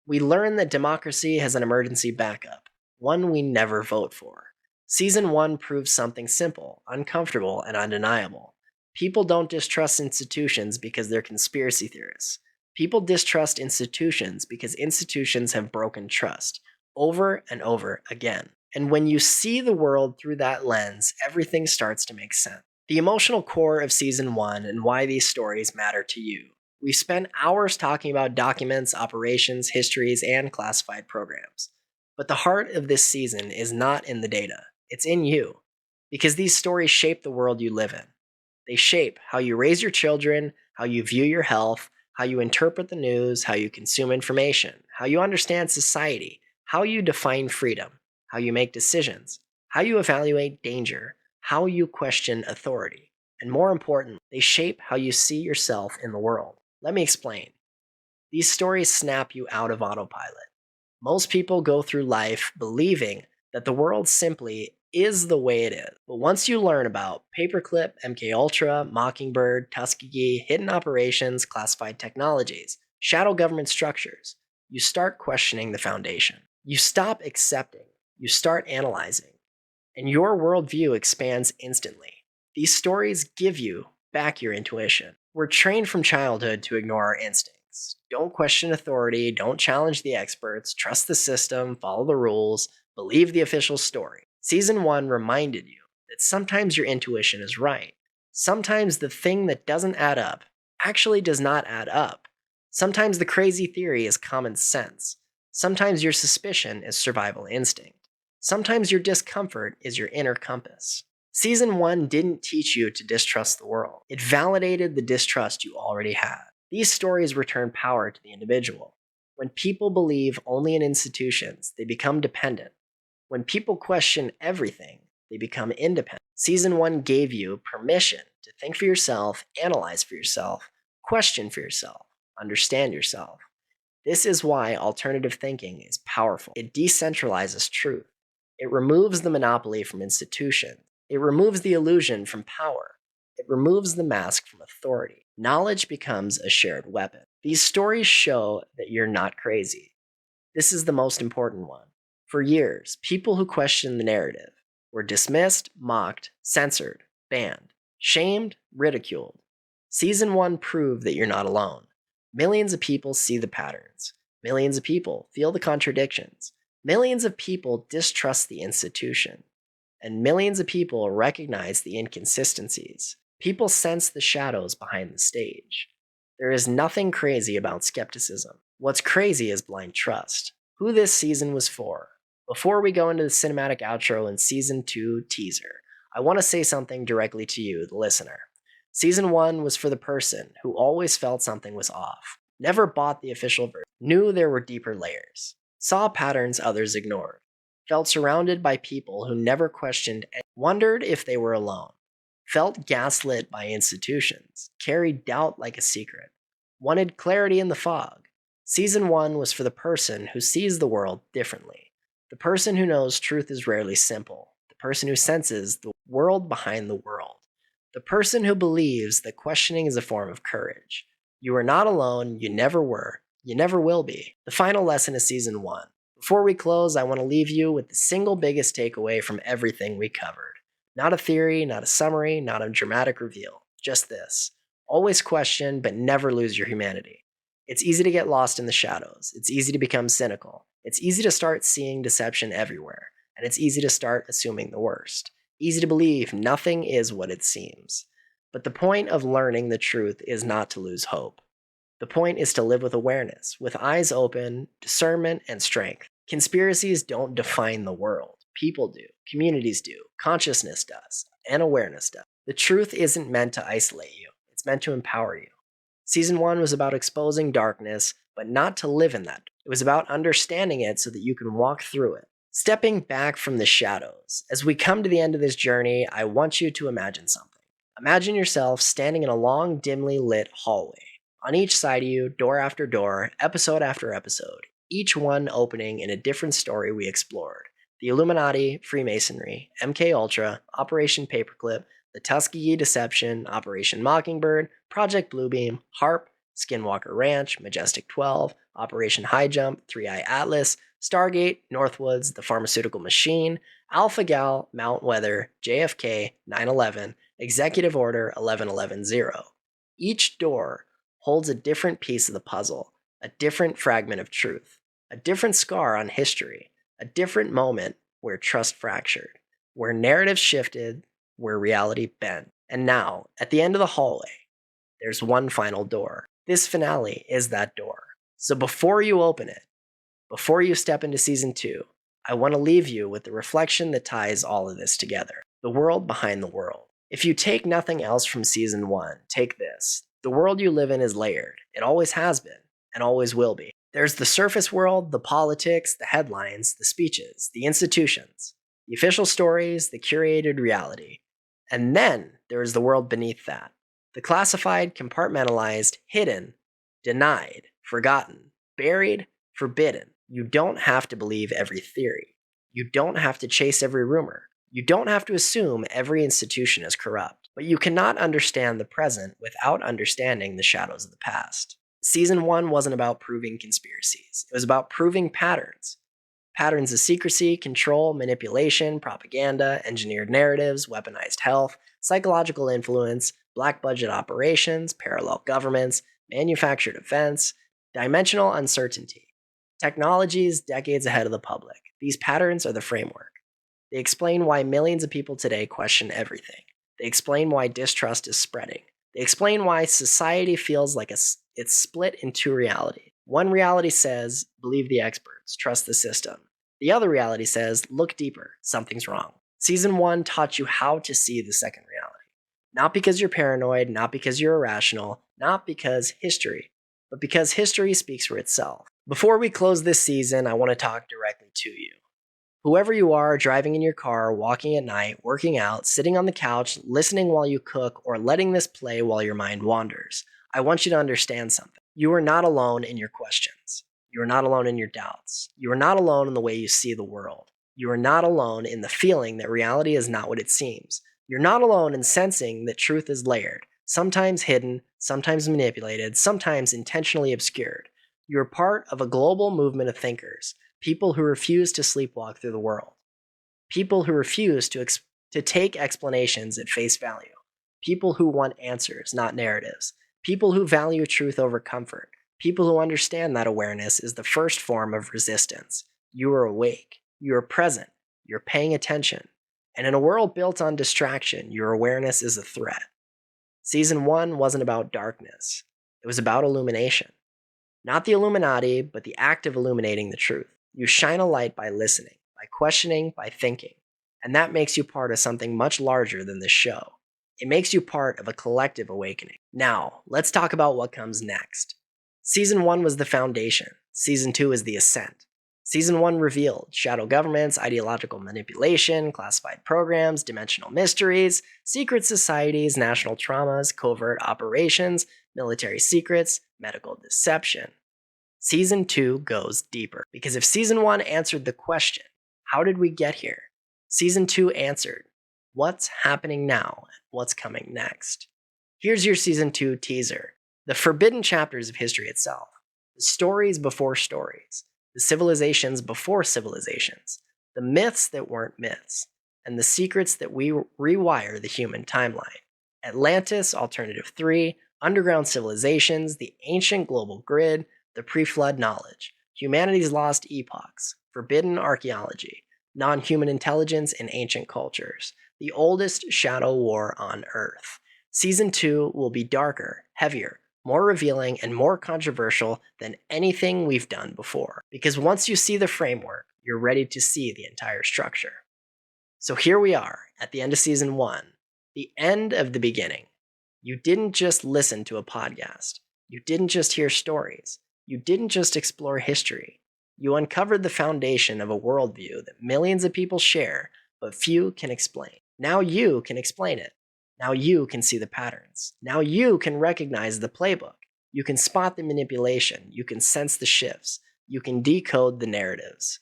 We learned that democracy has an emergency backup, one we never vote for. Season 1 proves something simple, uncomfortable, and undeniable. People don't distrust institutions because they're conspiracy theorists. People distrust institutions because institutions have broken trust, over and over again. And when you see the world through that lens, everything starts to make sense. The emotional core of Season 1 and why these stories matter to you. We've spent hours talking about documents, operations, histories, and classified programs. But the heart of this season is not in the data. It's in you. Because these stories shape the world you live in. They shape how you raise your children, how you view your health, how you interpret the news, how you consume information, how you understand society, how you define freedom, how you make decisions, how you evaluate danger, how you question authority. And more importantly, they shape how you see yourself in the world. Let me explain. These stories snap you out of autopilot. Most people go through life believing that the world simply is the way it is. But once you learn about Paperclip, MKUltra, Mockingbird, Tuskegee, hidden operations, classified technologies, shadow government structures, you start questioning the foundation. You stop accepting, you start analyzing, and your worldview expands instantly. These stories give you back your intuition. We're trained from childhood to ignore our instincts. Don't question authority, don't challenge the experts, trust the system, follow the rules, believe the official story. Season 1 reminded you that sometimes your intuition is right. Sometimes the thing that doesn't add up actually does not add up. Sometimes the crazy theory is common sense. Sometimes your suspicion is survival instinct. Sometimes your discomfort is your inner compass. Season 1 didn't teach you to distrust the world. It validated the distrust you already had. These stories return power to the individual. When people believe only in institutions, they become dependent. When people question everything, they become independent. Season 1 gave you permission to think for yourself, analyze for yourself, question for yourself, understand yourself. This is why alternative thinking is powerful. It decentralizes truth. It removes the monopoly from institutions. It removes the illusion from power. It removes the mask from authority. Knowledge becomes a shared weapon. These stories show that you're not crazy. This is the most important one. For years, people who questioned the narrative were dismissed, mocked, censored, banned, shamed, ridiculed. Season 1 proved that you're not alone. Millions of people see the patterns. Millions of people feel the contradictions. Millions of people distrust the institution. And millions of people recognize the inconsistencies. People sense the shadows behind the stage. There is nothing crazy about skepticism. What's crazy is blind trust. Who this season was for. Before we go into the cinematic outro and Season 2 teaser, I want to say something directly to you, the listener. Season 1 was for the person who always felt something was off, never bought the official version, knew there were deeper layers, saw patterns others ignored, felt surrounded by people who never questioned and wondered if they were alone, felt gaslit by institutions, carried doubt like a secret, wanted clarity in the fog. Season 1 was for the person who sees the world differently. The person who knows truth is rarely simple. The person who senses the world behind the world. The person who believes that questioning is a form of courage. You are not alone, you never were, you never will be. The final lesson is Season 1. Before we close, I want to leave you with the single biggest takeaway from everything we covered. Not a theory, not a summary, not a dramatic reveal. Just this. Always question, but never lose your humanity. It's easy to get lost in the shadows. It's easy to become cynical. It's easy to start seeing deception everywhere. And it's easy to start assuming the worst. Easy to believe nothing is what it seems. But the point of learning the truth is not to lose hope. The point is to live with awareness, with eyes open, discernment, and strength. Conspiracies don't define the world. People do. Communities do. Consciousness does. And awareness does. The truth isn't meant to isolate you. It's meant to empower you. Season 1 was about exposing darkness, but not to live in that. It was about understanding it so that you can walk through it. Stepping back from the shadows. As we come to the end of this journey, I want you to imagine something. Imagine yourself standing in a long, dimly lit hallway. On each side of you, door after door, episode after episode, each one opening in a different story we explored. The Illuminati, Freemasonry, MKUltra, Operation Paperclip, the Tuskegee Deception, Operation Mockingbird, Project Bluebeam, HAARP, Skinwalker Ranch, Majestic 12, Operation High Jump, 3-Eye Atlas, Stargate, Northwoods, The Pharmaceutical Machine, Alpha Gal, Mount Weather, JFK, 9/11, Executive Order 11110. Each door holds a different piece of the puzzle, a different fragment of truth, a different scar on history, a different moment where trust fractured, where narrative shifted, where reality bent. And now, at the end of the hallway, there's one final door. This finale is that door. So before you open it, before you step into Season 2, I want to leave you with the reflection that ties all of this together. The world behind the world. If you take nothing else from Season 1, take this. The world you live in is layered. It always has been, and always will be. There's the surface world, the politics, the headlines, the speeches, the institutions, the official stories, the curated reality. And then there is the world beneath that. The classified, compartmentalized, hidden, denied, forgotten, buried, forbidden. You don't have to believe every theory. You don't have to chase every rumor. You don't have to assume every institution is corrupt. But you cannot understand the present without understanding the shadows of the past. Season 1 wasn't about proving conspiracies. It was about proving patterns. Patterns of secrecy, control, manipulation, propaganda, engineered narratives, weaponized health, psychological influence, black budget operations, parallel governments, manufactured events, dimensional uncertainty. Technologies decades ahead of the public. These patterns are the framework. They explain why millions of people today question everything. They explain why distrust is spreading. They explain why society feels like it's split in two realities. One reality says, believe the experts, trust the system. The other reality says, look deeper, something's wrong. Season 1 taught you how to see the second reality. Not because you're paranoid, not because you're irrational, not because history, but because history speaks for itself. Before we close this season, I want to talk directly to you. Whoever you are, driving in your car, walking at night, working out, sitting on the couch, listening while you cook, or letting this play while your mind wanders, I want you to understand something. You are not alone in your questions. You are not alone in your doubts. You are not alone in the way you see the world. You are not alone in the feeling that reality is not what it seems. You're not alone in sensing that truth is layered, sometimes hidden, sometimes manipulated, sometimes intentionally obscured. You are part of a global movement of thinkers, people who refuse to sleepwalk through the world, people who refuse to take explanations at face value, people who want answers, not narratives, people who value truth over comfort, people who understand that awareness is the first form of resistance. You are awake, you are present, you're paying attention, and in a world built on distraction, your awareness is a threat. Season 1 wasn't about darkness, it was about illumination. Not the Illuminati, but the act of illuminating the truth. You shine a light by listening, by questioning, by thinking. And that makes you part of something much larger than this show. It makes you part of a collective awakening. Now, let's talk about what comes next. Season 1 was the foundation. Season 2 is the ascent. Season 1 revealed shadow governments, ideological manipulation, classified programs, dimensional mysteries, secret societies, national traumas, covert operations, military secrets, medical deception. Season 2 goes deeper. Because if Season 1 answered the question, how did we get here? Season 2 answered, what's happening now and what's coming next? Here's your Season 2 teaser. The forbidden chapters of history itself. The stories before stories. The civilizations before civilizations. The myths that weren't myths. And the secrets that we rewire the human timeline. Atlantis, Alternative 3, underground civilizations, the ancient global grid, the pre-flood knowledge, humanity's lost epochs, forbidden archaeology, non-human intelligence in ancient cultures, the oldest shadow war on Earth. Season 2 will be darker, heavier, more revealing, and more controversial than anything we've done before. Because once you see the framework, you're ready to see the entire structure. So here we are, at the end of Season 1, the end of the beginning. You didn't just listen to a podcast. You didn't just hear stories. You didn't just explore history. You uncovered the foundation of a worldview that millions of people share, but few can explain. Now you can explain it. Now you can see the patterns. Now you can recognize the playbook. You can spot the manipulation. You can sense the shifts. You can decode the narratives.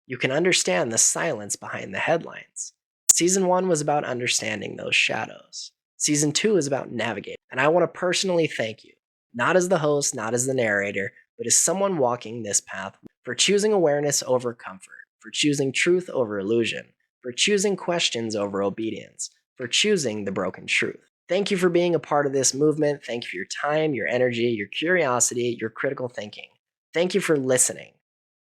You can understand the silence behind the headlines. Season 1 was about understanding those shadows. Season 2 is about navigating. And I want to personally thank you, not as the host, not as the narrator, but as someone walking this path, for choosing awareness over comfort, for choosing truth over illusion, for choosing questions over obedience, for choosing the broken truth. Thank you for being a part of this movement. Thank you for your time, your energy, your curiosity, your critical thinking. Thank you for listening.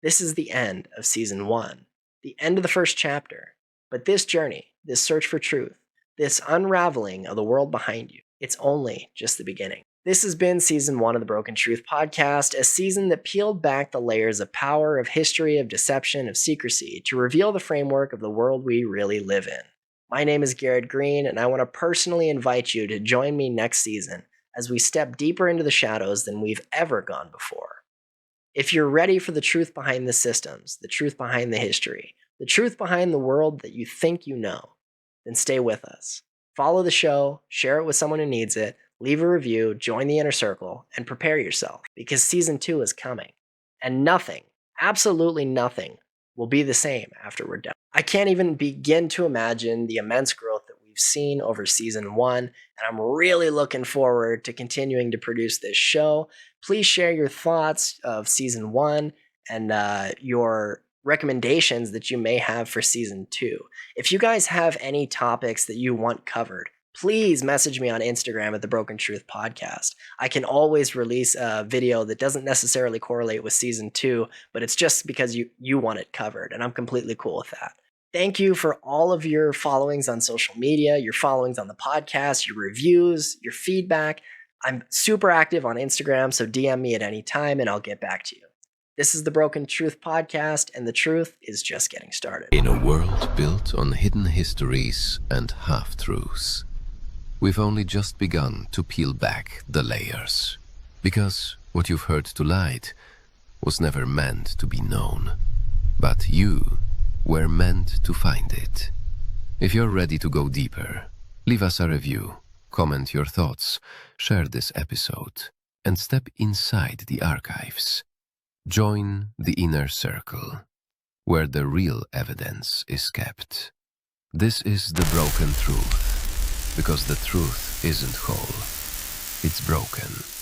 This is the end of Season 1, the end of the first chapter. But this journey, this search for truth, this unraveling of the world behind you, it's only just the beginning. This has been Season 1 of the Broken Truth Podcast, a season that peeled back the layers of power, of history, of deception, of secrecy, to reveal the framework of the world we really live in. My name is Garrett Greene, and I want to personally invite you to join me next season as we step deeper into the shadows than we've ever gone before. If you're ready for the truth behind the systems, the truth behind the history, the truth behind the world that you think you know, then stay with us. Follow the show, share it with someone who needs it, leave a review, join the inner circle, and prepare yourself, because Season 2 is coming. And nothing, Absolutely nothing will be the same after we're done. I can't even begin to imagine the immense growth that we've seen over season 1, and I'm really looking forward to continuing to produce this show. Please share your thoughts of season 1 and your recommendations that you may have for season 2. If you guys have any topics that you want covered, please message me on Instagram at the Broken Truth Podcast. I can always release a video that doesn't necessarily correlate with season 2, but it's just because you want it covered, and I'm completely cool with that. Thank you for all of your followings on social media, your followings on the podcast, your reviews, your feedback. I'm super active on Instagram, so DM me at any time and I'll get back to you. This is the Broken Truth Podcast, and the truth is just getting started. In a world built on hidden histories and half-truths, we've only just begun to peel back the layers. Because what you've heard tonight was never meant to be known. But you were meant to find it. If you're ready to go deeper, leave us a review, comment your thoughts, share this episode, and step inside the archives. Join the inner circle, where the real evidence is kept. This is the broken truth, because the truth isn't whole, it's broken.